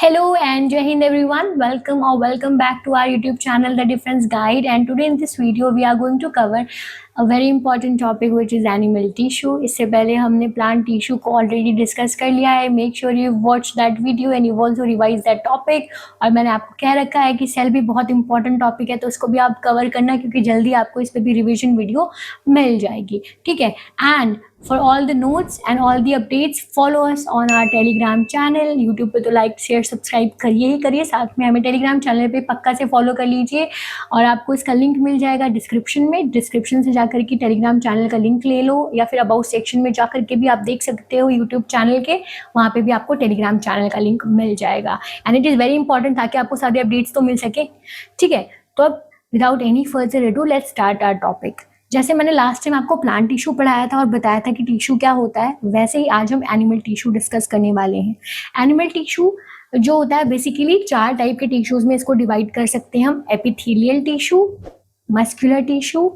Hello and Jai Hind everyone. Welcome back to our YouTube channel The Defense Guide, and today in this video we are going to cover a very important topic which is animal tissue. इससे पहले हमने plant tissue को already discuss कर लिया है. Make sure you watch that video and you also revise that topic. और मैंने आपको कह रखा है कि सेल भी बहुत important topic है, तो उसको भी आप cover करना क्योंकि जल्दी आपको इस पे भी revision video मिल जाएगी. ठीक है. And for all the notes and all the updates, follow us on our Telegram channel. YouTube पे तो like, share, subscribe करिए ही करिए, साथ में हमें Telegram चैनल पे पक्का से follow कर लीजिए. और आपको इसका लिंक मिल जाएगा डिस्क्रिप्शन में. डिस्क्रिप्शन से जाकर के Telegram चैनल का लिंक ले लो, या फिर अबाउट सेक्शन में जाकर के भी आप देख सकते हो YouTube चैनल के, वहाँ पे भी आपको Telegram चैनल का लिंक मिल जाएगा. And it is very important ताकि आपको सारे अपडेट्स तो मिल सके. ठीक है, तो अब without any further ado let's start our topic. जैसे मैंने लास्ट टाइम आपको प्लांट टिश्यू पढ़ाया था और बताया था कि टिश्यू क्या होता है, वैसे ही आज हम एनिमल टिश्यू डिस्कस करने वाले हैं. एनिमल टिश्यू जो होता है बेसिकली 4 टाइप के टिश्यूज में इसको डिवाइड कर सकते हैं हम. Epithelial tissue, muscular tissue,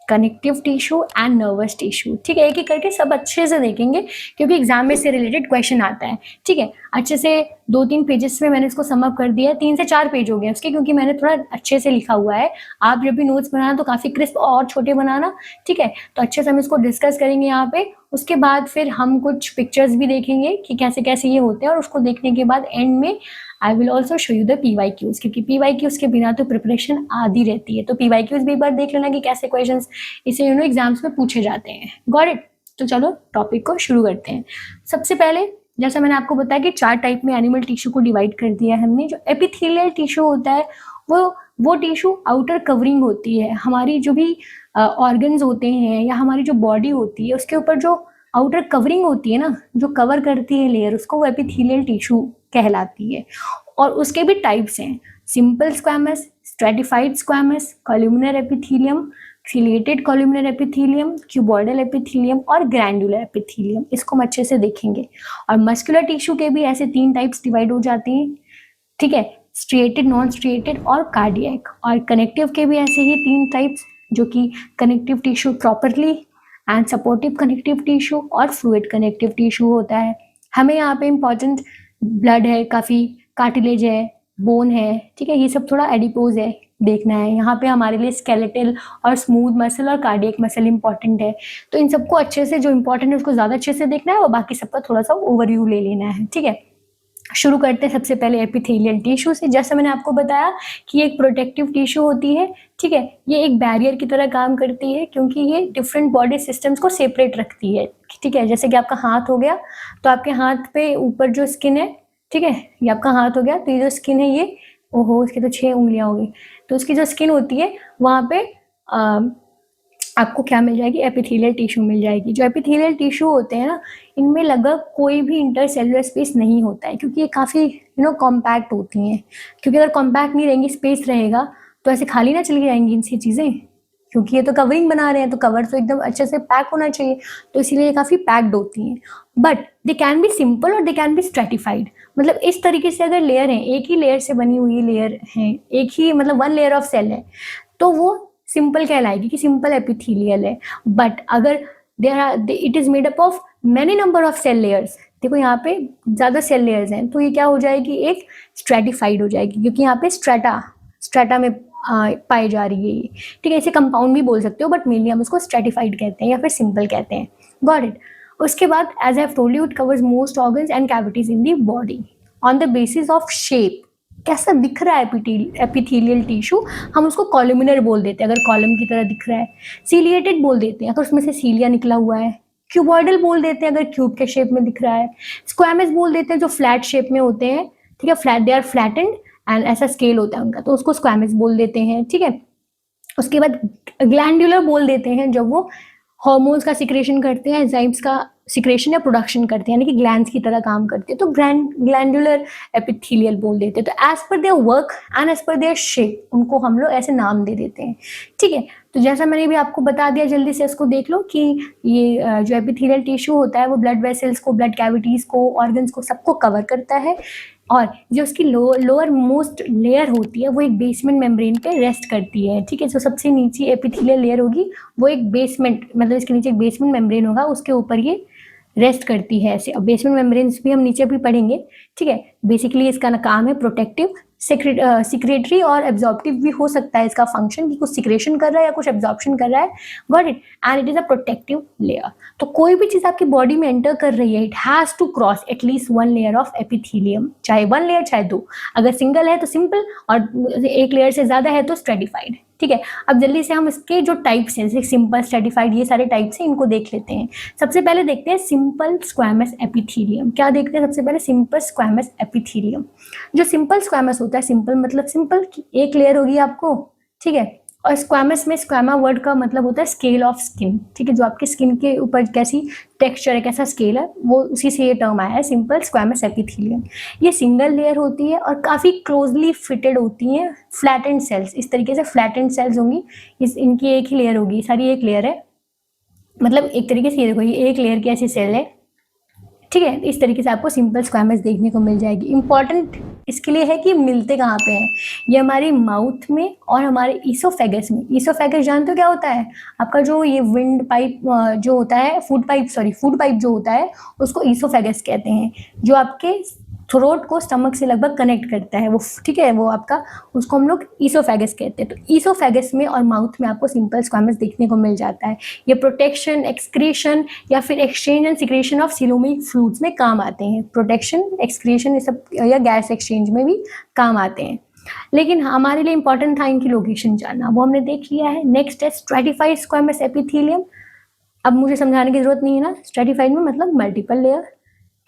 connective tissue and nervous tissue. ठीक है, एक एक करके सब अच्छे से देखेंगे क्योंकि एग्जाम में से रिलेटेड क्वेश्चन आता है. ठीक है, अच्छे से 2-3 पेजेस में मैंने इसको समअप कर दिया है. 3 से 4 पेज हो गए उसके, क्योंकि मैंने थोड़ा अच्छे से लिखा हुआ है. आप जब भी नोट्स बनाना तो काफ़ी क्रिस्प और छोटे बनाना. ठीक है, तो अच्छे से हम इसको डिस्कस करेंगे यहाँ पे. उसके बाद फिर हम कुछ पिक्चर्स भी देखेंगे कि कैसे कैसे ये होते हैं, और उसको देखने के बाद एंड में I will also show you the PYQs, क्योंकि PYQs के बिना तो प्रिपरेशन आधी रहती है. तो PYQs भी एक बार देख लेना कि कैसे क्वेश्चंस इसे एग्जाम्स में पूछे जाते हैं. Got it? तो चलो टॉपिक को शुरू करते हैं. सबसे पहले जैसा मैंने आपको बताया कि 4 टाइप में एनिमल टिश्यू को डिवाइड कर दिया है हमने. जो एपिथेलियल टिश्यू होता है वो टिश्यू आउटर कवरिंग होती है. हमारी जो भी ऑर्गन्स होते हैं या हमारी जो बॉडी होती है उसके ऊपर जो आउटर कवरिंग होती है ना, जो कवर करती है लेयर, उसको वो एपिथेलियल टिश्यू कहलाती है. और उसके भी टाइप्स हैं: simple squamous, stratified squamous, columnar epithelium, ciliated columnar epithelium, cuboidal epithelium और ग्रैंडुलर एपिथेलियम. इसको हम अच्छे से देखेंगे. और मस्कुलर टिश्यू के भी ऐसे 3 टाइप्स डिवाइड हो जाते हैं. ठीक है, स्ट्रिएटेड, नॉन स्ट्रिएटेड और कार्डियक. और कनेक्टिव के भी ऐसे ही 3 टाइप्स, जो कि connective tissue properly and supportive connective tissue और फ्लूइड कनेक्टिव टिश्यू होता है. हमें यहाँ पे इंपॉर्टेंट ब्लड है, काफ़ी कार्टिलेज है, बोन है. ठीक है, ये सब थोड़ा एडिपोज है, देखना है. यहाँ पे हमारे लिए स्केलेटल और स्मूथ मसल और कार्डियक मसल इंपॉर्टेंट है. तो इन सबको अच्छे से, जो इंपॉर्टेंट है उसको ज़्यादा अच्छे से देखना है और बाकी सबका थोड़ा सा ओवरव्यू ले लेना है. ठीक है, शुरू करते हैं सबसे पहले एपिथेलियल टिश्यू से. जैसे मैंने आपको बताया कि एक प्रोटेक्टिव टिश्यू होती है. ठीक है, ये एक बैरियर की तरह काम करती है क्योंकि ये डिफरेंट बॉडी सिस्टम्स को सेपरेट रखती है. ठीक है, जैसे कि आपका हाथ हो गया, तो आपके हाथ पे ऊपर जो स्किन है, ठीक है, ये आपका हाथ हो गया, तो ये जो स्किन है ये, ओहो इसकी तो 6 उंगलियां हो गई, तो उसकी जो स्किन होती है वहाँ पे आपको क्या मिल जाएगी? एपिथेलियल टिश्यू मिल जाएगी. जो एपिथेलियल टिश्यू होते हैं ना, इनमें लगभग कोई भी इंटरसेलुलर स्पेस नहीं होता है क्योंकि ये काफ़ी कॉम्पैक्ट होती हैं. क्योंकि अगर कॉम्पैक्ट नहीं रहेंगी, स्पेस रहेगा, तो ऐसे खाली ना चली जाएंगी इनसी चीज़ें, क्योंकि ये तो कवरिंग बना रहे हैं, तो कवर तो एकदम अच्छे से पैक होना चाहिए. तो इसीलिए ये काफ़ी पैक्ड होती हैं. But they can be simple और दे कैन बी स्ट्रेटिफाइड. मतलब इस तरीके से अगर लेयर है, एक ही लेयर से बनी हुई लेयर है, एक ही मतलब 1 लेयर ऑफ सेल है, तो वो सिंपल कहलाएगी कि सिंपल एपिथेलियल है. बट अगर it is made up of many number of cell layers, देखो यहाँ पे ज़्यादा सेल लेयर्स हैं, तो ये क्या हो जाएगी? एक स्ट्रेटिफाइड हो जाएगी, क्योंकि यहाँ पे स्ट्रेटा में पाई जा रही है ये. ठीक है, इसे कंपाउंड भी बोल सकते हो, बट मेनली हम उसको स्ट्रेटिफाइड कहते हैं या फिर सिंपल कहते हैं. Got it? उसके बाद as I have told you, it covers most organs and cavities in the body on the basis of shape. कैसा दिख रहा है एपिथेलियल टिश्यू, हम उसको कॉलुमिनर बोल देते हैं अगर कॉलम की तरह दिख रहा है. सिलिएटेड बोल देते हैं अगर उसमें से सीलिया निकला हुआ है. क्यूबॉइडल बोल देते हैं अगर क्यूब के शेप में दिख रहा है. स्क्वैमस बोल देते हैं जो फ्लैट शेप में होते हैं. ठीक है, दे आर फ्लैटेंड एंड ऐसा स्केल होता है उनका, तो उसको स्क्वैमस बोल देते हैं. ठीक है, उसके बाद ग्लैंडुलर बोल देते हैं जब वो हार्मोन्स का सिक्रेशन करते हैं, एंजाइम्स का सिक्रेशन या प्रोडक्शन करते हैं, यानी कि ग्लैंड्स की तरह काम करते हैं, तो ग्लैंडुलर एपिथेलियल बोल देते हैं. तो as per their work and as per their shape उनको हम लोग ऐसे नाम दे देते हैं. ठीक है, तो जैसा मैंने भी आपको बता दिया, जल्दी से इसको देख लो कि ये जो एपिथेलियल टिश्यू होता है वो ब्लड वेसल्स को, ब्लड कैविटीज को, ऑर्गन्स को, सबको कवर करता है. और जो उसकी लोअर मोस्ट लेयर होती है वो एक बेसमेंट मेम्ब्रेन पे रेस्ट करती है. ठीक है, जो सबसे नीचे एपिथेलियल लेयर होगी वो एक बेसमेंट, मतलब इसके नीचे एक बेसमेंट मेम्ब्रेन होगा, उसके ऊपर ये रेस्ट करती है ऐसे। अब बेसमेंट मेम्ब्रेन्स भी हम नीचे भी पढ़ेंगे, ठीक है। बेसिकली इसका काम है प्रोटेक्टिव, सिक्रेटरी और एब्जॉर्प्टिव भी हो सकता है इसका फंक्शन, कि कुछ सिक्रेशन कर रहा है या कुछ एब्जॉर्प्शन कर रहा है, got it. And it is a protective layer. तो कोई भी चीज आपकी बॉडी में एंटर कर रही है, it has to cross at least 1 layer of epithelium, चाहे 1 लेयर चाहे 2। अगर सिंगल है तो सिंपल, और 1 लेयर से ज्यादा है तो स्ट्रेटिफाइड, ठीक है। अब जल्दी से हम इसके जो टाइप्स हैं, जैसे सिंपल, स्ट्रेटिफाइड, ये सारे टाइप्स हैं, इनको देख लेते हैं। सबसे पहले देखते हैं सिंपल स्क्वैमस एपिथेलियम। क्या देखते हैं सबसे पहले? Simple squamous epithelium. जो सिंपल स्क्वैमस होता है, सिंपल मतलब सिंपल की 1 लेयर होगी आपको, ठीक है। और स्क्वैमस में, स्क्वैमा वर्ड का मतलब होता है स्केल ऑफ स्किन, ठीक है। जो आपके स्किन के ऊपर कैसी टेक्सचर है, कैसा स्केल है, वो उसी से ये टर्म आया है, सिंपल स्क्वैमस एपिथेलियम। ये सिंगल लेयर होती है और काफ़ी क्लोजली फिटेड होती हैं फ्लैटेंड सेल्स। इस तरीके से फ्लैटेंड सेल्स होंगी, इनकी एक ही लेयर होगी, सारी एक लेयर है। मतलब एक तरीके से ये देखो, ये 1 लेयर की ऐसी सेल है, ठीक है। इस तरीके से आपको सिंपल स्क्वैमस देखने को मिल जाएगी। इंपॉर्टेंट इसके लिए है कि मिलते कहाँ पे हैं, ये हमारी माउथ में और हमारे ईसोफेगस में। ईसोफेगस जानते हो क्या होता है? आपका जो ये विंड पाइप जो होता है, फूड पाइप जो होता है, उसको ईसोफेगस कहते हैं, जो आपके थ्रोट को स्टमक से लगभग कनेक्ट करता है वो, ठीक है। वो आपका, उसको हम लोग ईसोफेगस कहते हैं। तो ईसोफेगस में और माउथ में आपको सिंपल स्क्वैमस देखने को मिल जाता है। ये प्रोटेक्शन, एक्सक्रीशन या फिर exchange and secretion of coelomic fluids में काम आते हैं। प्रोटेक्शन, एक्सक्रीशन, ये सब, या गैस एक्सचेंज में भी काम आते हैं। लेकिन हमारे लिए इंपॉर्टेंट था इनकी लोकेशन जानना, वो हमने देख लिया है। नेक्स्ट है स्ट्रेटिफाइड स्क्वैमस एपिथेलियम। अब मुझे समझाने की जरूरत नहीं है ना, स्ट्रेटिफाइड में मतलब मल्टीपल लेयर।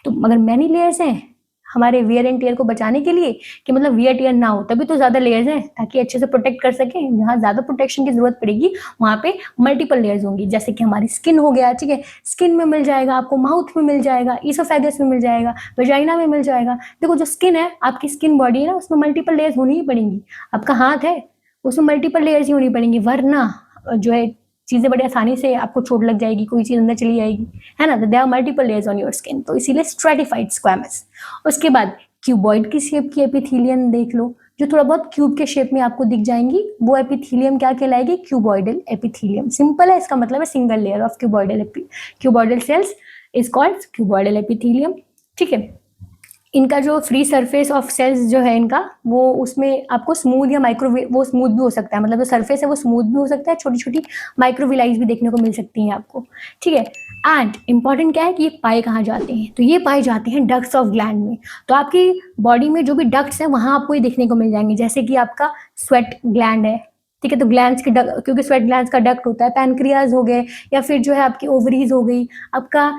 तो मगर मैनी लेयर्स हैं हमारे वियर एंड टियर को बचाने के लिए, कि मतलब वियर टियर ना हो, तभी तो ज्यादा लेयर्स हैं, ताकि अच्छे से प्रोटेक्ट कर सकें। जहाँ ज्यादा प्रोटेक्शन की जरूरत पड़ेगी वहां पे मल्टीपल लेयर्स होंगी। जैसे कि हमारी स्किन हो गया, ठीक है, स्किन में मिल जाएगा आपको, माउथ में मिल जाएगा, ईसोफेगस में मिल जाएगा, वेजाइना में मिल जाएगा। देखो जो स्किन है, आपकी स्किन बॉडी है ना, उसमें मल्टीपल लेयर्स होनी ही पड़ेंगी। आपका हाथ है, उसमें मल्टीपल लेयर्स ही होनी पड़ेंगी, वरना जो है चीजें बड़ी आसानी से आपको चोट लग जाएगी, कोई चीज अंदर चली जाएगी, है ना। There are multiple layers on your skin, तो इसीलिए स्ट्रेटिफाइड स्क्वैमस। उसके बाद क्यूबॉइड की शेप की एपिथेलियम देख लो, जो थोड़ा बहुत क्यूब के शेप में आपको दिख जाएंगी, वो एपिथेलियम क्या कहलाएगी? Cuboidal epithelium. सिंपल है, इसका मतलब है single layer of cuboidal cells is called cuboidal epithelium, ठीक है। इनका जो फ्री सरफेस ऑफ सेल्स जो है इनका, वो उसमें आपको स्मूथ या माइक्रोवेव, वो स्मूथ भी हो सकता है, मतलब जो सरफेस है वो स्मूथ भी हो सकता है, छोटी छोटी माइक्रोविलाइज भी देखने को मिल सकती हैं आपको, ठीक है। एंड इंपॉर्टेंट क्या है कि ये पाए कहाँ जाते हैं? तो ये पाए जाते हैं डक्ट्स ऑफ ग्लैंड में। तो आपकी बॉडी में जो भी डक्ट्स है वहां आपको ये देखने को मिल जाएंगे। जैसे कि आपका स्वेट ग्लैंड है, ठीक है, तो ग्लैंड्स के क्योंकि स्वेट ग्लैंड्स का डक्ट होता है, पैनक्रियाज हो गए, या फिर जो है आपकी ओवरीज हो गई, आपका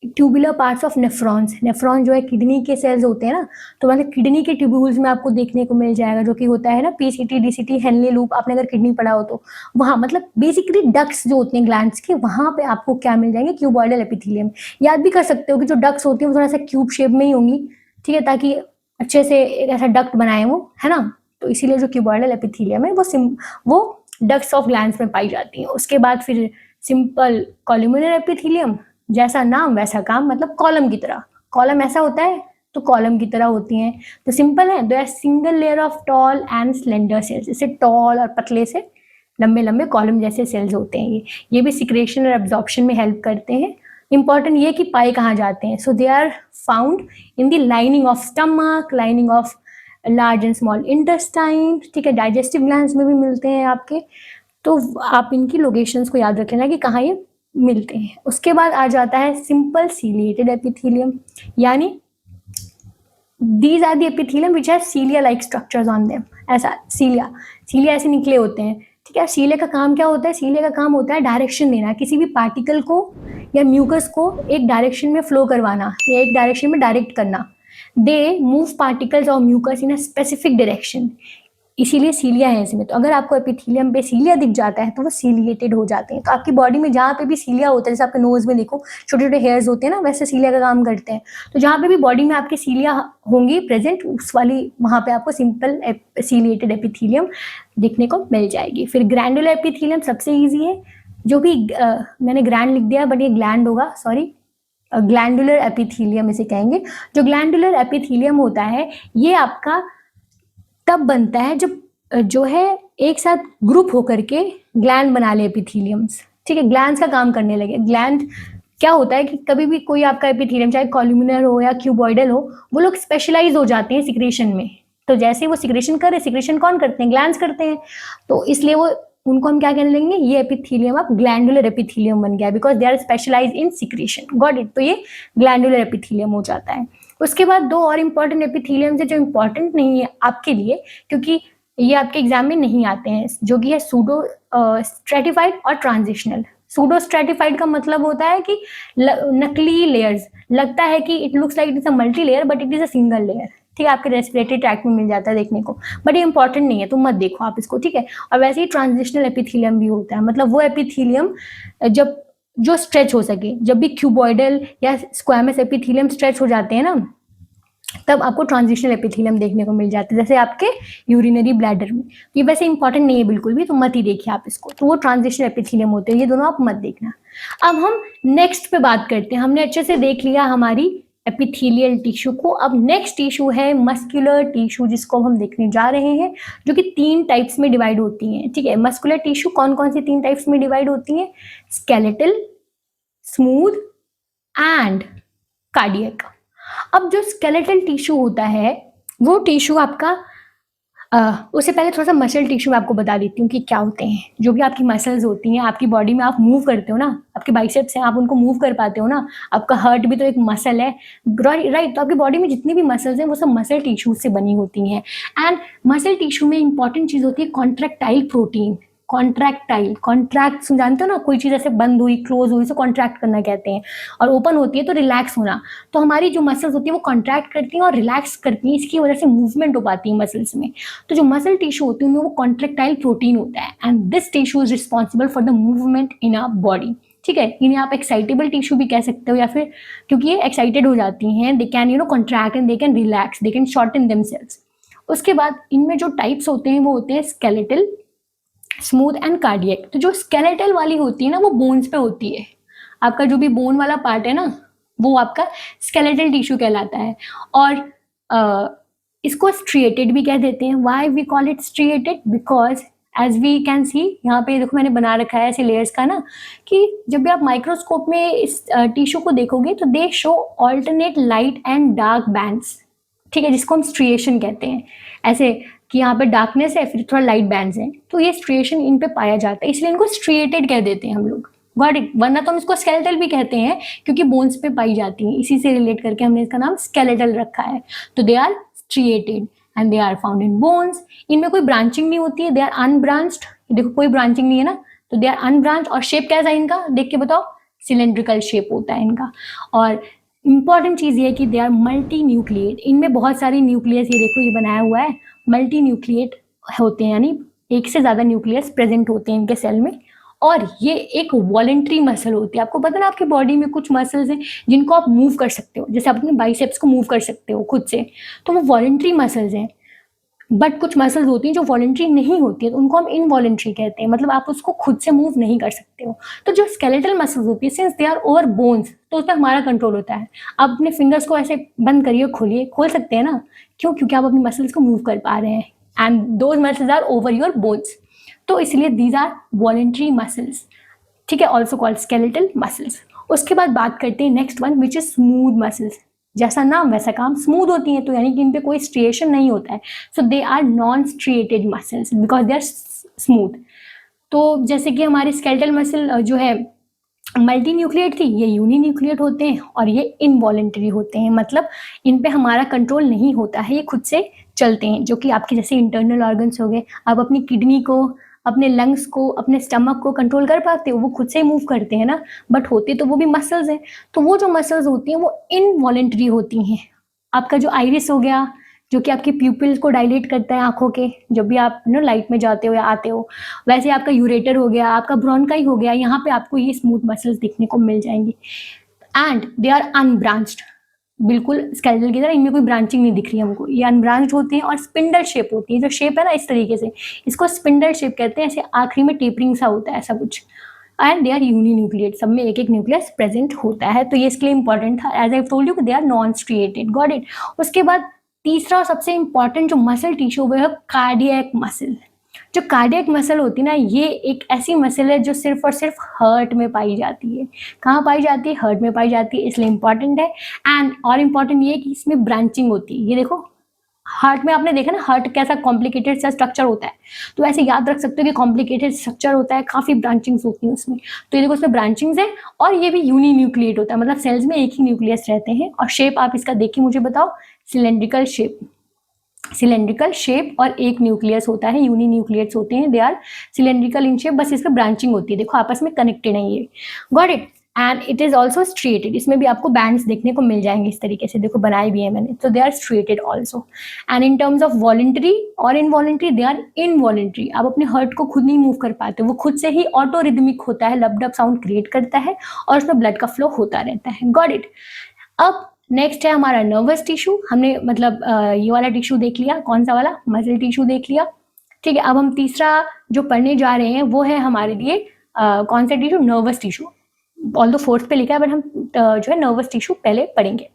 tubular parts of nephrons. Nephron जो है किडनी के सेल्स होते हैं ना, तो मतलब किडनी के ट्यूब्यूल्स में आपको देखने को मिल जाएगा, जो कि होता है ना पीसीटी, डीसीटी, हेनले लूप। आपने अगर किडनी पढ़ा हो तो वहाँ, मतलब बेसिकली डक्ट्स जो होते हैं ग्लैंड्स के, वहाँ पे आपको क्या मिल जाएंगे? Cuboidal epithelium. याद भी कर सकते हो कि जो डक्ट्स होती हैं वो थोड़ा सा क्यूब शेप में ही होंगी, ठीक है, ताकि अच्छे से एक ऐसा डक्ट बनाए वो, है ना। तो इसीलिए जो क्यूबॉइडल एपिथेलियम है वो डक्ट्स ऑफ ग्लैंड्स में पाई जाती हैं। उसके बाद फिर सिंपल कॉलमुलर एपिथेलियम, जैसा नाम वैसा काम, मतलब कॉलम की तरह। कॉलम ऐसा होता है तो कॉलम की तरह होती हैं। तो सिंपल है, दो single layer of tall and slender cells. जैसे टॉल और पतले से लंबे लंबे कॉलम जैसे सेल्स होते हैं ये भी सिक्रेशन और एब्जॉर्प्शन में हेल्प करते हैं। इंपॉर्टेंट ये कि पाए कहाँ जाते हैं? So they are found in the lining of stomach, lining of large and small intestine, ठीक है, डाइजेस्टिव ग्लैंड्स में भी मिलते हैं आपके। तो आप इनकी लोकेशंस को याद रख लेना कि कहाँ ये मिलते हैं। उसके बाद आ जाता है सिंपल सीलिएटेड एपिथेलियम, यानी these are the epithelium which have cilia like structures on them. ऐसा सीलिया ऐसे निकले होते हैं, ठीक है। सीलिया का काम क्या होता है? सीलिया का काम होता है डायरेक्शन देना, किसी भी पार्टिकल को या म्यूकस को एक डायरेक्शन में फ्लो करवाना या एक डायरेक्शन में डायरेक्ट करना। दे मूव पार्टिकल्स और mucus in a specific direction, इसीलिए सीलिया है इसमें। तो अगर आपको एपिथेलियम पे सीलिया दिख जाता है तो वो सीलिएटेड हो जाते हैं। तो आपकी बॉडी में जहाँ पे भी सीलिया होता है, जैसे आपके नोज में देखो छोटे छोटे हेयर्स होते हैं ना, वैसे सीलिया का काम करते हैं। तो जहाँ पे भी बॉडी में आपके सीलिया होंगी प्रेजेंट, उस वाली वहाँ पे आपको सिंपल सीलिएटेड एपिथेलियम देखने को मिल जाएगी। फिर ग्रैंडुलर एपिथेलियम सबसे ईजी है, जो भी मैंने ग्रैंड लिख दिया बट ये ग्लैंड होगा, सॉरी, ग्लैंडुलर एपिथेलियम इसे कहेंगे। जो ग्लैंडुलर एपिथेलियम होता है ये आपका तब बनता है जब जो है एक साथ ग्रुप होकर के ग्लैंड बना ले एपिथेलियम्स, ठीक है, ग्लैंड्स का काम करने लगे। ग्लैंड क्या होता है कि कभी भी कोई आपका एपिथेलियम चाहे कॉलुमिनर हो या क्यूबॉइडल हो, वो लोग स्पेशलाइज हो जाते हैं सिक्रेशन में। तो जैसे वो सिक्रेशन कर रहे, सिक्रेशन कौन करते हैं? ग्लैंड्स करते हैं। तो इसलिए वो उनको हम क्या कहने लेंगे? ये एपिथेलियम अब ग्लैंडुलर एपिथेलियम बन गया, because they are specialise in secretion. Got it? तो ये ग्लैंडुलर एपिथेलियम हो जाता है। उसके बाद दो और इंपॉर्टेंट एपिथेलियम है जो इंपॉर्टेंट नहीं है आपके लिए, क्योंकि ये आपके एग्जाम में नहीं आते हैं, जो कि है सूडो स्ट्रेटिफाइड और ट्रांजिशनल। सूडो स्ट्रेटिफाइड का मतलब होता है कि नकली लेयर्स, लगता है कि it looks like it is a multi layer but it is a single layer. ठीक है, आपके रेस्पिरेटरी ट्रैक्ट में मिल जाता है देखने को, बट ये इंपॉर्टेंट नहीं है, तो मत देखो आप इसको। ठीक है, और वैसे ही ट्रांजिशनल एपिथेलियम भी होता है, मतलब वो एपिथेलियम जब जो स्ट्रेच हो सके। जब भी क्यूबॉइडल या स्क्वामस एपिथेलियम स्ट्रेच हो जाते हैं ना, तब आपको ट्रांजिशनल एपिथेलियम देखने को मिल जाता है, जैसे आपके यूरिनरी ब्लैडर में। ये वैसे इंपॉर्टेंट नहीं है बिल्कुल भी, तो मत ही देखिए आप इसको। तो वो ट्रांजिशनल एपिथेलियम होते हैं, ये दोनों आप मत देखना। अब हम नेक्स्ट पे बात करते हैं। हमने अच्छे से देख लिया हमारी एपिथेलियल टिश्यू को। अब नेक्स्ट टिश्यू है मस्कुलर टिश्यू, जिसको हम देखने जा रहे हैं, जो कि 3 टाइप्स में डिवाइड होती हैं। ठीक है, मस्कुलर टिश्यू कौन कौन सी 3 टाइप्स में डिवाइड होती हैं? Skeletal, smooth and cardiac. अब जो स्केलेटल टिश्यू होता है, वो टिश्यू आपका उससे पहले थोड़ा सा मसल टिश्यू मैं आपको बता देती हूँ कि क्या होते हैं। जो भी आपकी मसल्स होती हैं आपकी बॉडी में, आप मूव करते हो ना, आपके बाइसेप्स हैं, आप उनको मूव कर पाते हो ना, आपका हार्ट भी तो एक मसल है, राइट? तो आपकी बॉडी में जितनी भी मसल्स हैं वो सब मसल टिश्यू से बनी होती हैं। एंड मसल टिश्यू में इंपॉर्टेंट चीज़ होती है कॉन्ट्रैक्टाइल प्रोटीन। कॉन्ट्रैक्टाइल, कॉन्ट्रैक्ट जानते हो ना, कोई चीज़ ऐसे बंद हुई, क्लोज हुई, तो कॉन्ट्रैक्ट करना कहते हैं, और ओपन होती है तो रिलैक्स होना। तो हमारी जो मसल्स होती है वो कॉन्ट्रैक्ट करती हैं और रिलैक्स करती हैं, इसकी वजह से मूवमेंट हो पाती है मसल्स में। तो जो मसल टिश्यू होती है उनमें वो कॉन्ट्रैक्टाइल प्रोटीन होता है, and this tissue is responsible for the movement in our body. ठीक है, इन्हें आप एक्साइटेबल टिश्यू भी कह सकते हो, या फिर क्योंकि ये एक्साइटेड हो जाती हैं, they can contract and they can relax, they can shorten themselves. उसके बाद इनमें जो टाइप्स होते हैं वो होते हैं स्केलेटल, स्मूथ एंड कार्डियक। तो जो स्केलेटल वाली होती है ना, वो बोन्स पे होती है। आपका जो भी बोन वाला पार्ट है ना, वो आपका स्केलेटल टिश्यू कहलाता है। और इसको स्ट्रिएटेड भी कह देते हैं। Why we call it striated? Because as we can see, यहाँ पे देखो मैंने बना रखा है ऐसे लेयर्स का ना, कि जब भी आप माइक्रोस्कोप में इस टिश्यू को देखोगे तो दे show alternate light and dark bands. ठीक है, जिसको हम स्ट्रिएशन कहते हैं, ऐसे कि यहाँ पे डार्कनेस है फिर थोड़ा लाइट बैंड्स हैं, तो ये स्ट्रिएशन इन पे पाया जाता है, इसलिए इनको स्ट्रिएटेड कह देते हैं हम लोग। Got it? वरना तो हम इसको स्केलेटल भी कहते हैं, क्योंकि बोन्स पे पाई जाती हैं, इसी से रिलेट करके हमने इसका नाम स्केलेटल रखा है। तो they are striated and they are found in bones. इनमें कोई ब्रांचिंग नहीं होती है, दे आर अनब्रांच्ड। देखो कोई ब्रांचिंग नहीं है ना, तो दे आर अनब्रांच। और शेप कैसा है इनका, देख के बताओ? सिलेंड्रिकल शेप होता है इनका। और इंपॉर्टेंट चीज ये है कि दे आर मल्टी न्यूक्लिएट। इनमें बहुत सारी न्यूक्लियस, ये देखो ये बनाया हुआ है, मल्टी न्यूक्लिएट होते हैं, यानी एक से ज्यादा न्यूक्लियस प्रेजेंट होते हैं इनके सेल में। और ये एक वॉलेंट्री मसल होती है। आपको पता ना, आपकी बॉडी में कुछ मसल्स हैं जिनको आप मूव कर सकते हो, जैसे आप अपने बाइसेप्स को मूव कर सकते हो खुद से, तो वो वॉलेंट्री मसल्स हैं। बट कुछ मसल्स होती हैं जो वॉलेंट्री नहीं होती है, तो उनको हम इनवॉलेंट्री कहते हैं, मतलब आप उसको खुद से मूव नहीं कर सकते हो। तो जो स्केलेटल मसल्स होती है, since they are over bones, तो उसमें हमारा कंट्रोल होता है। आप अपने फिंगर्स को ऐसे बंद करिए, खोलिए, खोल सकते हैं ना, क्यों? क्योंकि आप अपनी मसल्स को मूव कर पा रहे हैं, and those muscles are over your bones, तो इसलिए दीज आर वॉलेंट्री मसल्स। ठीक है, ऑल्सो कॉल्ड स्केलेटल मसल्स। उसके बाद बात करते हैं next one, which is smooth muscles. जैसा नाम वैसा काम, स्मूथ होती हैं, तो यानी कि इन पे कोई स्ट्रिएशन नहीं होता है, so they are non striated muscles because they are smooth. तो जैसे कि हमारे स्केलेटल मसल जो है मल्टी न्यूक्लिएट थी, ये यूनी न्यूक्लिएट होते हैं, और ये इनवॉलेंटरी होते हैं, मतलब इन पे हमारा कंट्रोल नहीं होता है, ये खुद से चलते हैं। जो कि आपके जैसे इंटरनल ऑर्गन्स हो गए, आप अपनी किडनी को, अपने लंग्स को, अपने स्टमक को कंट्रोल कर पाते हो, वो खुद से ही मूव करते हैं ना, बट होते तो वो भी मसल्स हैं। तो वो जो मसल्स होती हैं वो इनवॉलेंट्री होती हैं। आपका जो आइरिस हो गया, जो कि आपके प्यूपिल्स को डायलेट करता है आंखों के, जब भी आप लाइट में जाते हो या आते हो, वैसे आपका यूरेटर हो गया, आपका ब्रोंकाई हो गया, यहाँ पे आपको ये स्मूथ मसल्स दिखने को मिल जाएंगी। एंड दे आर अनब्रांच्ड, बिल्कुल स्केलेटल की तरह इनमें कोई ब्रांचिंग नहीं दिख रही हमको, ये अनब्रांच्ड होते हैं। और स्पिंडल शेप होती है, जो शेप है ना इस तरीके से, इसको स्पिंडल शेप कहते हैं, ऐसे आखिरी में टेपरिंग सा होता है ऐसा कुछ। And they are uninucleate, सब में एक एक न्यूक्लियस प्रेजेंट होता है, तो ये इसके लिए इंपॉर्टेंट था। As I told you, they are non striated. Got it? उसके बाद तीसरा और सबसे इंपॉर्टेंट जो मसल टिश्यू वो है कार्डियक मसल। जो कार्डियक मसल होती है ना, ये एक ऐसी मसल है जो सिर्फ और सिर्फ हार्ट में पाई जाती है। कहाँ पाई जाती है? हार्ट में पाई जाती है, इसलिए इंपॉर्टेंट है। एंड और इम्पॉर्टेंट ये है कि इसमें ब्रांचिंग होती है। ये देखो, हार्ट में आपने देखा ना, हार्ट कैसा कॉम्प्लिकेटेड सा स्ट्रक्चर होता है, तो ऐसे याद रख सकते हो कि कॉम्प्लिकेटेड स्ट्रक्चर होता है, काफी ब्रांचिंग्स होती हैं उसमें। तो ये देखो, उसमें ब्रांचिंग्स है और ये भी यूनिन्यूक्लिएट होता है, मतलब सेल्स में एक ही न्यूक्लियस रहते हैं। और शेप आप इसका देख के मुझे बताओ, सिलेंड्रिकल शेप, सिलेंड्रिकल शेप और एक न्यूक्लियस होता है, यूनिन्यूक्लियट्स होते हैं, they are cylindrical in shape, बस इसमें ब्रांचिंग होती है, देखो आपस में कनेक्टेड है ये। Got it. And it is also striated, इसमें भी आपको बैंड्स देखने को मिल जाएंगे इस तरीके से, देखो बनाए भी है मैंने, तो they are striated also. And in terms of voluntary और इनवॉलेंट्री, दे आर इनवॉलेंट्री। आप अपने हार्ट को खुद नहीं मूव कर पाते, वो खुद से ही ऑटो रिदमिक होता है, लब डब साउंड क्रिएट करता है और उसमें ब्लड का फ्लो होता रहता है। Got it. अब नेक्स्ट है हमारा नर्वस टिश्यू। हमने मतलब ये वाला टिश्यू देख लिया, कौन सा वाला? मसल टिश्यू देख लिया। ठीक है, अब हम तीसरा जो पढ़ने जा रहे हैं वो है हमारे लिए कौन सा tissue? Nervous tissue. All the fourth पे लिखा है, बट हम जो है नर्वस टिश्यू पहले पढ़ेंगे।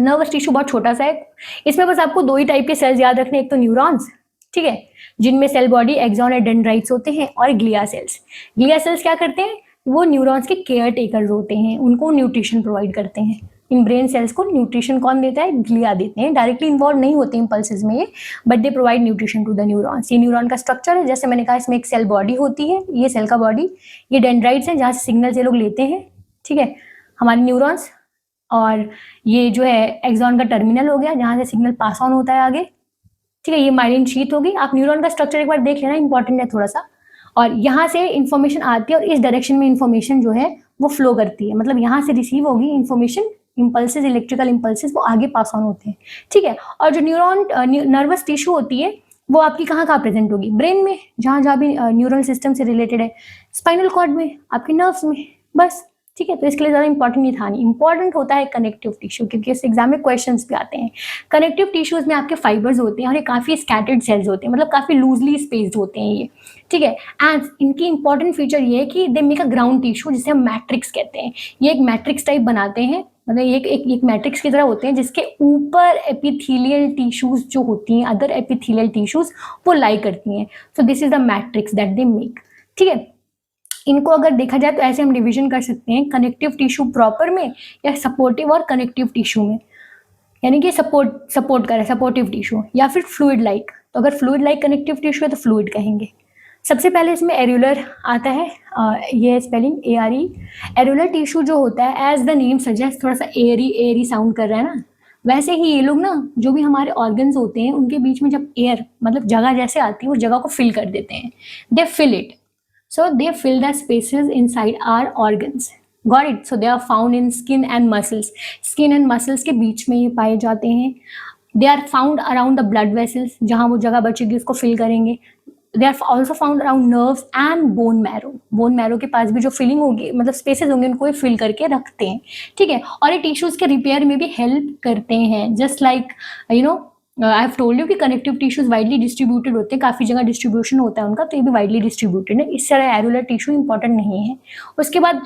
नर्वस टिश्यू बहुत छोटा सा है, इसमें बस आपको दो ही टाइप के सेल्स याद रखने, एक तो न्यूरॉन्स, ठीक है, जिनमें सेल बॉडी एक्सॉन और डेंड्राइट्स होते हैं, और ग्लिया सेल्स। ग्लिया सेल्स क्या करते हैं? वो न्यूरॉन्स के केयर टेकर्स होते हैं, उनको न्यूट्रिशन प्रोवाइड करते हैं। इन ब्रेन सेल्स को न्यूट्रिशन कौन देता है? ग्लिया देते हैं। डायरेक्टली इन्वॉल्व नहीं होते इम्पल्सेस में ये, but they provide nutrition to the neurons. ये न्यूरॉन का स्ट्रक्चर है, जैसे मैंने कहा इसमें एक सेल बॉडी होती है, ये सेल का बॉडी, ये डेंड्राइट्स हैं जहाँ से सिग्नल ये लोग लेते हैं, ठीक है, हमारे न्यूरॉन्स। और ये जो है एक्सॉन का टर्मिनल हो गया, जहाँ से सिग्नल पास ऑन होता है आगे, ठीक है। ये माइलिन शीथ होगी। आप न्यूरॉन का स्ट्रक्चर एक बार देख लेना, इंपॉर्टेंट है थोड़ा सा। और यहाँ से इंफॉर्मेशन आती है और इस डायरेक्शन में इंफॉर्मेशन जो है वो फ्लो करती है, मतलब यहाँ से रिसीव होगी इंफॉर्मेशन, इम्पल्सेस, इलेक्ट्रिकल इम्पल्सेस वो आगे पास ऑन होते हैं, ठीक है। और जो नर्वस टिश्यू होती है वो आपकी कहाँ कहाँ प्रेजेंट होगी? ब्रेन में, जहाँ जहाँ भी न्यूरल सिस्टम से रिलेटेड है, स्पाइनल कॉर्ड में, आपके नर्व्स में, बस, ठीक है। तो इसके लिए ज़्यादा इंपॉर्टेंट नहीं था, नहीं इंपॉर्टेंट होता है कनेक्टिव टिश्यू, क्योंकि इस एग्जाम में क्वेश्चंस भी आते हैं। कनेक्टिव टिश्यूज में आपके फाइबर्स होते हैं और ये काफ़ी स्कैटर्ड सेल्स होते हैं, मतलब काफ़ी लूजली स्पेस्ड होते हैं ये, ठीक है। एंड इनकी इंपॉर्टेंट फीचर ये है कि they make a ground tissue, जिसे हम मैट्रिक्स कहते हैं। ये एक मैट्रिक्स टाइप बनाते हैं, मतलब एक मैट्रिक्स की तरह होते हैं, जिसके ऊपर एपिथेलियल टिश्यूज जो होती हैं, अदर एपिथेलियल टिश्यूज वो लाई करती हैं। So this is the matrix that they make, ठीक है। इनको अगर देखा जाए तो ऐसे हम डिवीजन कर सकते हैं, कनेक्टिव टिश्यू प्रॉपर में या सपोर्टिव और कनेक्टिव टिश्यू में, यानी कि सपोर्ट करे सपोर्टिव टिश्यू, या फिर फ्लूइड लाइक। तो अगर फ्लूइड लाइक कनेक्टिव टिश्यू है तो फ्लूइड कहेंगे। सबसे पहले इसमें एरुलर आता है, ये स्पेलिंग ARE। एरुलर टिश्यू जो होता है, एज द नेम सजेस्ट, थोड़ा सा एरी साउंड कर रहा है ना, वैसे ही ये लोग ना, जो भी हमारे ऑर्गन्स होते हैं उनके बीच में जब एयर, मतलब जगह जैसे आती है, उस जगह को फिल कर देते हैं, they fill it. So they fill the spaces inside our organs. Got it? So they are found in skin and muscles. Skin and muscles के बीच में ये पाए जाते हैं। They are found around the blood vessels, जहाँ वो जगह बचेगी उसको फिल करेंगे। They are also found around nerves and bone marrow. Bone marrow के पास भी जो फिलिंग होगी, मतलब स्पेसेस होंगे, उनको ये फिल करके रखते हैं, ठीक है। और ये टिश्यूज के रिपेयर में भी हेल्प करते हैं, just like you know I have told you कि कनेक्टिव टिश्यूज वाइडली डिस्ट्रीब्यूटेड होते हैं, काफ़ी जगह डिस्ट्रीब्यूशन होता है उनका, तो ये भी वाइडली डिस्ट्रीब्यूटेड है। इस तरह एरुलर टिश्यू इंपॉर्टेंट नहीं है। उसके बाद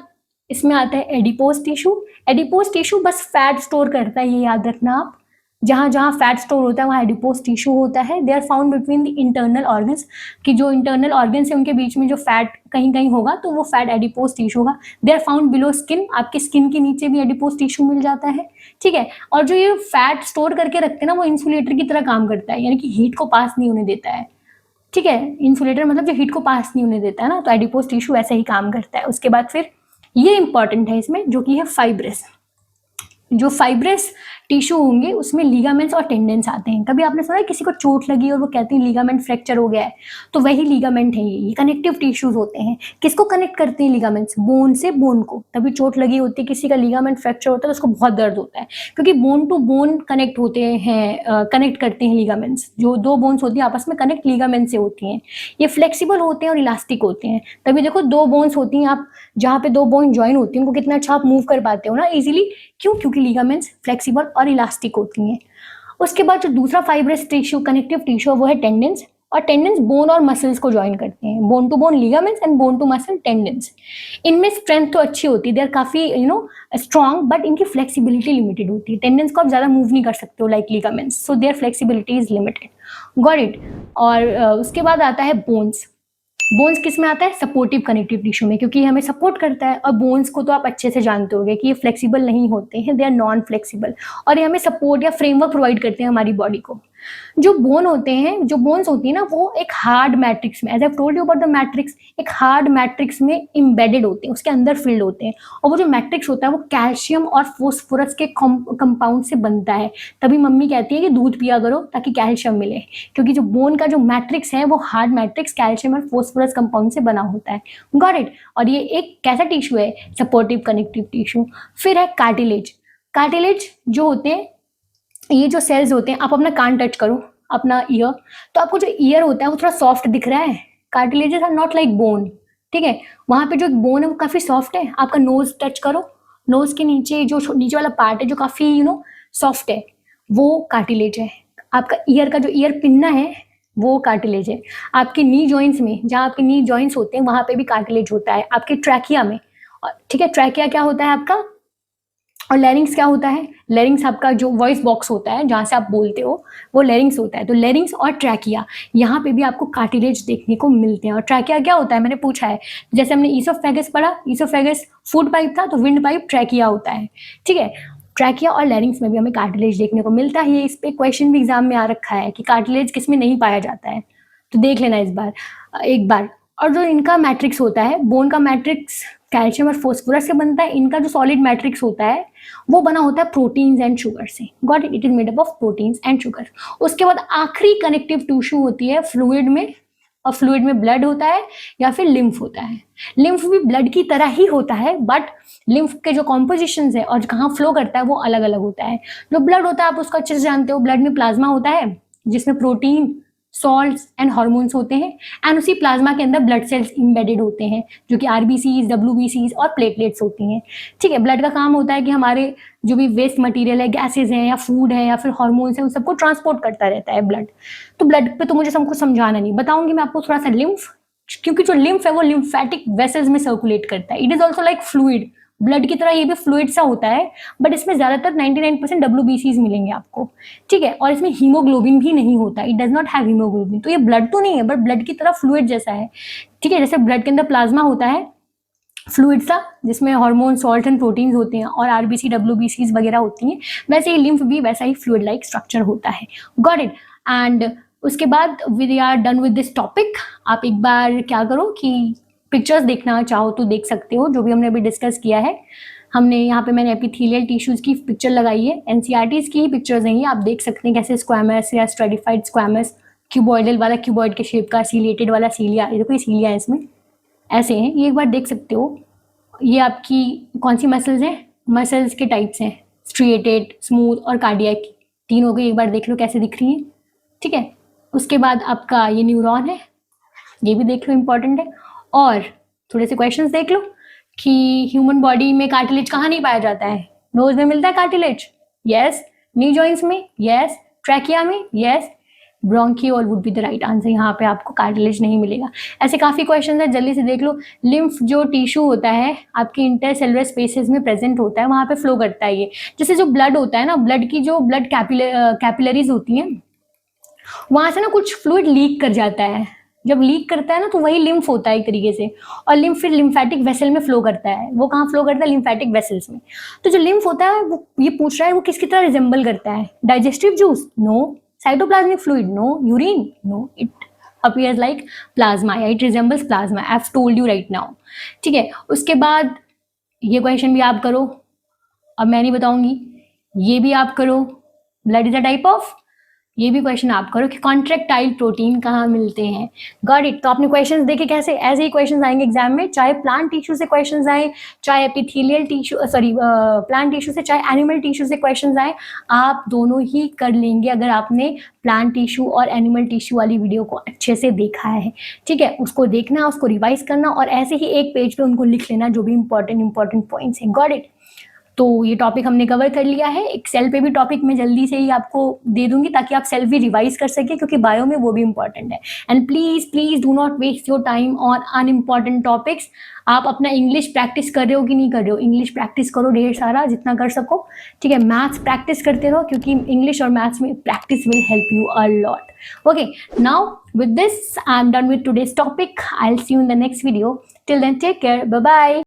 इसमें आता है एडिपोज टिश्यू। एडिपोज टिश्यू बस फैट स्टोर करता है, ये याद रखना आप, जहाँ जहाँ फैट स्टोर होता है वहाँ एडिपोज टिश्यू होता है। They are found between the internal organs, कि जो इंटरनल ऑर्गन्स है उनके बीच में जो फैट कहीं कहीं होगा तो वो फैट एडिपोज टिश्यू होगा। They are found below skin, आपके स्किन के नीचे भी एडिपोज टिश्यू मिल जाता है, ठीक है। और जो ये फैट स्टोर करके रखते हैं ना, वो इंसुलेटर की तरह काम करता है, यानी कि हीट को पास नहीं होने देता है, ठीक है। इंसुलेटर मतलब जो हीट को पास नहीं होने देता है ना, तो एडिपोज टिश्यू ऐसा ही काम करता है। उसके बाद फिर ये इंपॉर्टेंट है इसमें, जो कि है फाइब्रस। जो फाइब्रस टिश्यू होंगे उसमें लिगामेंट्स और टेंडेंस आते हैं। कभी आपने सुना है किसी को चोट लगी और वो कहते हैं लिगामेंट फ्रैक्चर हो गया है, तो वही लिगामेंट है ये कनेक्टिव टिश्यूज होते हैं। किसको कनेक्ट करते हैं लिगामेंट्स? बोन से बोन को। तभी चोट लगी होती है, किसी का लिगामेंट फ्रैक्चर होता है तो उसको बहुत दर्द होता है, क्योंकि बोन टू बोन कनेक्ट होते हैं, कनेक्ट करते हैं लिगामेंट्स। जो दो बोन्स होती हैं आपस में कनेक्ट लिगामेंट से होती हैं। ये फ्लेक्सिबल होते हैं और इलास्टिक होते हैं। तभी देखो दो बोन्स होती हैं, आप जहाँ पे दो बोन ज्वाइन होती हैं उनको कितना अच्छा आप मूव कर पाते हो ना इजीली, क्यों? क्योंकि लिगामेंट्स फ्लेक्सिबल और इलास्टिक होती हैं। उसके बाद जो दूसरा फाइब्रस टिश्यू कनेक्टिव टिश्यू वो है टेंडेंस, और टेंडेंस बोन और मसल्स को ज्वाइन करते हैं। Bone to bone ligaments and bone to muscle tendons. इनमें स्ट्रेंथ तो अच्छी होती है, दे आर काफी स्ट्रॉन्ग, बट इनकी फ्लेक्सिबिलिटी लिमिटेड होती है। टेंडेंस को आप ज्यादा मूव नहीं कर सकते हो like ligaments, so their flexibility is limited. Got it. और उसके बाद आता है बोन्स। बोन्स किस में आता है? सपोर्टिव कनेक्टिव टिश्यू में, क्योंकि हमें सपोर्ट करता है। और बोन्स को तो आप अच्छे से जानते होंगे कि ये फ्लेक्सिबल नहीं होते हैं, दे आर नॉन फ्लेक्सिबल, और ये हमें सपोर्ट या फ्रेमवर्क प्रोवाइड करते हैं हमारी बॉडी को। जो बोन होते हैं, जो बोन्स होती है ना, वो एक हार्ड मैट्रिक्स में, as I told you about the matrix, एक हार्ड मैट्रिक्स में इम्बेडेड होते हैं, उसके अंदर फिल्ड होते हैं। और वो जो मैट्रिक्स होता है वो कैल्शियम और फोस्फोरस के कंपाउंड से बनता है। तभी मम्मी कहती है कि दूध पिया करो ताकि कैल्शियम मिले, क्योंकि जो बोन का जो मैट्रिक्स है वो हार्ड मैट्रिक्स कैल्शियम और फोस्फोरस कंपाउंड से बना होता है। Got it? और ये एक कैसा टिश्यू है? Supportive connective tissue. फिर है कार्टिलेज। कार्टिलेज जो होते हैं, ये जो सेल्स होते हैं, आप अपना कान टच करो, अपना ईयर, तो आपको जो ईयर होता है वो थोड़ा सॉफ्ट दिख रहा है। Cartilages are not like bone, ठीक है? वहां पे जो बोन है वो काफी सॉफ्ट है। आपका नोज टच करो, नोज के नीचे जो नीचे वाला पार्ट है जो काफी सॉफ्ट है, वो कार्टिलेज है। आपका ईयर का जो ईयर पिन्ना है वो कार्टिलेज है। आपके नी जॉइंट्स में, जहाँ आपके नी जॉइंट्स होते हैं, वहां पे भी कार्टिलेज होता है। आपके ट्रैकिया में, ठीक है, ट्रैकिया क्या होता है आपका, और लेरिंग्स क्या होता है? लेरिंग्स आपका जो वॉइस बॉक्स होता है जहाँ से आप बोलते हो, वो लेरिंग्स होता है। तो लेरिंग्स और ट्रैकिया, यहाँ पे भी आपको कार्टिलेज देखने को मिलते हैं। और ट्रैकिया क्या होता है, मैंने पूछा है, जैसे हमने ईसोफेगस पढ़ा, ईसोफेगस फूड पाइप था, तो विंड पाइप ट्रैकिया होता है, ठीक है? ट्रैकिया और लेरिंग्स में भी हमें कार्टिलेज देखने को मिलता है। ये इस पे क्वेश्चन भी एग्जाम में आ रखा है कि कार्टिलेज किस में नहीं पाया जाता है, तो देख लेना इस बार, एक बार। और जो इनका मैट्रिक्स होता है, बोन का मैट्रिक्स कैल्शियम और फोस्फोरस से बनता है। इनका जो सॉलिड मैट्रिक्स होता है वो बना होता है प्रोटीन्स एंड शुगर से। Got it? It is made up of proteins and sugar. उसके बाद आखिरी कनेक्टिव टिश्यू होती है फ्लूइड में, और फ्लूइड में ब्लड होता है या फिर लिम्फ होता है। लिम्फ भी ब्लड की तरह ही होता है, बट लिम्फ के जो कॉम्पोजिशन है और कहाँ फ्लो करता है वो अलग अलग होता है। जो ब्लड होता है आप उसको अच्छे से जानते हो, ब्लड में प्लाज्मा होता है जिसमें प्रोटीन, सॉल्ट्स एंड हार्मोन्स होते हैं, एंड उसी प्लाज्मा के अंदर ब्लड सेल्स इम्बेडेड होते हैं जो कि आरबीसीज, डब्ल्यूबीसीज और प्लेटलेट्स होती हैं, ठीक है? ब्लड का काम होता है कि हमारे जो भी वेस्ट मटेरियल है, गैसेज हैं या फूड है या फिर हार्मोन्स हैं, उन सबको ट्रांसपोर्ट करता रहता है ब्लड। तो ब्लड पे तो मुझे सबको समझाना नहीं, बताऊंगी मैं आपको थोड़ा सा लिम्फ, क्योंकि जो लिम्फ है वो लिम्फेटिक वेसल्स में सर्कुलेट करता है। It is also like fluid, blood की तरह ये भी फ्लूइड सा होता है, बट इसमें ज्यादातर 99% डब्ल्यूबीसीज मिलेंगे आपको, ठीक है? और इसमें हीमोग्लोबिन भी नहीं होता, it does not have haemoglobin. तो ये ब्लड तो नहीं है, बट ब्लड की तरह फ्लूइड जैसा है, ठीक है? जैसे ब्लड के अंदर प्लाज्मा होता है फ्लूइड सा, जिसमें हार्मोन, सॉल्ट एंड प्रोटीन्स होते हैं और आरबीसी, डब्ल्यूबीसीज वगैरह होती हैं, वैसे ही लिम्फ भी वैसा ही फ्लूइड लाइक स्ट्रक्चर होता है। Got it? एंड उसके बाद we are done with this topic. आप एक बार क्या करो कि पिक्चर्स देखना चाहो तो देख सकते हो, जो भी हमने अभी डिस्कस किया है। हमने यहाँ पे मैंने एपिथेलियल टिश्यूज की पिक्चर लगाई है, एनसीईआरटीज की ही पिक्चर्स हैं ये, आप देख सकते हैं कैसे स्क्वामस या स्ट्रेटिफाइड स्क्वामस, क्यूबॉइडल वाला क्यूबॉइड के शेप का, सीलिएटेड वाला सीलिया, ये देखो ये सीलिया है, इसमें ऐसे हैं, ये एक बार देख सकते हो। ये आपकी कौन सी मसल्स हैं? मसल्स के टाइप्स हैं, स्ट्रिएटेड, स्मूथ और कार्डियक, तीन हो गए, एक बार देख लो कैसे दिख रही है, ठीक है? उसके बाद आपका ये न्यूरॉन है, ये भी देख लो, इंपॉर्टेंट है। और थोड़े से क्वेश्चंस देख लो कि ह्यूमन बॉडी में कार्टिलेज कहाँ नहीं पाया जाता है? नोज में मिलता है कार्टिलेज, यस। नी जॉइंट्स में, यस। ट्रैकिया में, yes. Bronchiole would be the right answer, यहाँ पे आपको कार्टिलेज नहीं मिलेगा। ऐसे काफी क्वेश्चन है, जल्दी से देख लो। लिम्फ जो टिश्यू होता है आपके इंटरसेलुलर स्पेसेस में प्रेजेंट होता है, वहां पे फ्लो करता है ये। जैसे जो ब्लड होता है ना, ब्लड की जो ब्लड कैपिलरीज होती हैं, वहां से ना कुछ फ्लूइड लीक कर जाता है। जब लीक करता है ना तो वही लिम्फ होता है एक तरीके से, और लिम्फ फिर लिम्फेटिक वेसल में फ्लो करता है। वो कहाँ फ्लो करता है? लिम्फेटिक वेसल्स में। तो जो लिम्फ होता है वो ये पूछ रहा है वो किसकी तरह रिजेंबल करता है? Digestive juice? No. Cytoplasmic fluid? No. Urine? No. It appears like plasma, या it resembles plasma, I have told you right now, ठीक है? उसके बाद ये क्वेश्चन भी आप करो, अब मैं नहीं बताऊंगी, ये भी आप करो। Blood is a type of, ये भी क्वेश्चन आप करो कि कॉन्ट्रैक्टाइल प्रोटीन कहाँ मिलते हैं। Got it? तो आपने क्वेश्चंस देखे कैसे, ऐसे ही क्वेश्चंस आएंगे एग्जाम में, चाहे प्लांट टिश्यू से क्वेश्चंस आए, चाहे एपिथेलियल टिश्यू, प्लांट टिश्यू से, चाहे एनिमल टिश्यू से क्वेश्चंस आए, आप दोनों ही कर लेंगे अगर आपने प्लांट टिश्यू और एनिमल टिश्यू वाली वीडियो को अच्छे से देखा है, ठीक है? उसको देखना, उसको रिवाइज करना और ऐसे ही एक पेज पे उनको लिख लेना जो भी इंपॉर्टेंट पॉइंट्स हैं। Got it? तो ये टॉपिक हमने कवर कर लिया है। एक्सेल पे भी टॉपिक मैं जल्दी से ही आपको दे दूंगी ताकि आप सेल्फ भी रिवाइज कर सके, क्योंकि बायो में वो भी इंपॉर्टेंट है। And please please do not waste your time on unimportant topics. आप अपना इंग्लिश प्रैक्टिस कर रहे हो कि नहीं कर रहे हो, इंग्लिश प्रैक्टिस करो ढेर सारा, जितना कर सको, ठीक है। मैथ्स प्रैक्टिस करते रहो, क्योंकि इंग्लिश और मैथ्स में practice will help you a lot. Okay, now with this, I'm done with today's topic. I'll see you in the next video. Till then, take care. Bye bye.